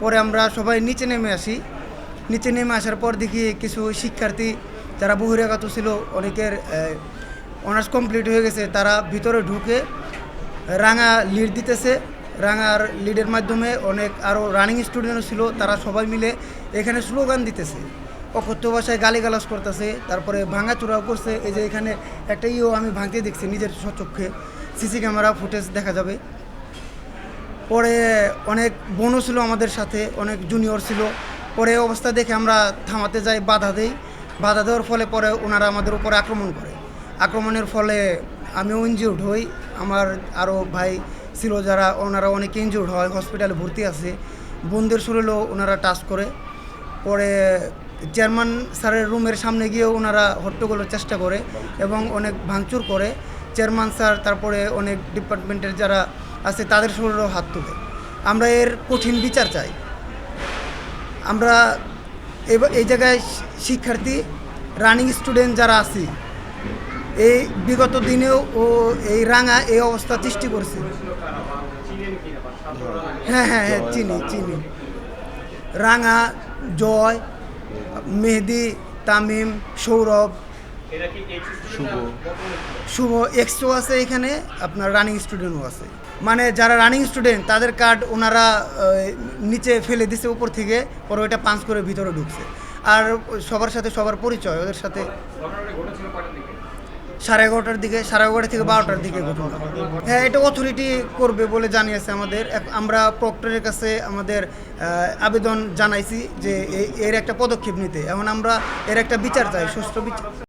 পরে আমরা সবাই নিচে নেমে আসি। নিচে নেমে আসার পর দেখি কিছু শিক্ষার্থী যারা বহিরাগত ছিল, অনেকের অনার্স কমপ্লিট হয়ে গেছে, তারা ভিতরে ঢুকে রাঙা লিড দিতেছে। রাঙার লিডের মাধ্যমে অনেক আরও রানিং স্টুডেন্টও ছিল, তারা সবাই মিলে এখানে স্লোগান দিতেছে, অকথ্য ভাষায় গালিগালাজ করতেছে, তারপরে ভাঙাচোরাও করছে। এই যে এখানে একটা আমি ভাঙতে দেখছি নিজের স্বচক্ষে, সিসি ক্যামেরা ফুটেজ দেখা যাবে। পরে অনেক বোনও ছিল আমাদের সাথে, অনেক জুনিয়র ছিল। পরে অবস্থা দেখে আমরা থামাতে যাই, বাধা দেই। বাধা দেওয়ার ফলে পরে ওনারা আমাদের উপরে আক্রমণ করে। আক্রমণের ফলে আমিও ইনজিউর্ড হই, আমার আরও ভাই ছিল যারা, ওনারা অনেক ইনজিউর্ড হয়, হসপিটালে ভর্তি আছে। বোনদের শরীরেও ওনারা টাচ করে। পরে চেয়ারম্যান স্যারের রুমের সামনে গিয়েও ওনারা হট্টগোলের চেষ্টা করে এবং অনেক ভাঙচুর করে। চেয়ারম্যান স্যার, তারপরে অনেক ডিপার্টমেন্টের যারা আছে তাদের শরীরেও হাত তুলে। আমরা এর কঠিন বিচার চাই। আমরা এই জায়গায় শিক্ষার্থী, রানিং স্টুডেন্ট যারা আছি, এই বিগত দিনেও এই রাঙা এই অবস্থা সৃষ্টি করছে। হ্যাঁ হ্যাঁ হ্যাঁ, চিনি। রাঙা, জয়, মেহেদি, তামিম, সৌরভ, শুভ, এক্সও আছে এখানে, আপনার রানিং স্টুডেন্টও আছে। মানে যারা রানিং স্টুডেন্ট তাদের কার্ড ওনারা নিচে ফেলে দিছে উপর থেকে, পরে ওইটা পাঞ্চ করে ভিতরে ঢুকছে। আর সবার সাথে সবার পরিচয়, ওদের সাথে 11:30টার দিকে, 11:30 থেকে 12টার দিকে ঘটনা। হ্যাঁ, এটা অথরিটি করবে বলে জানিয়েছে আমাদের। আমরা প্রক্টরের কাছে আমাদের আবেদন জানাইছি যে এর একটা পদক্ষেপ নিতে। এখন আমরা এর একটা বিচার চাই, সুষ্ঠু বিচার।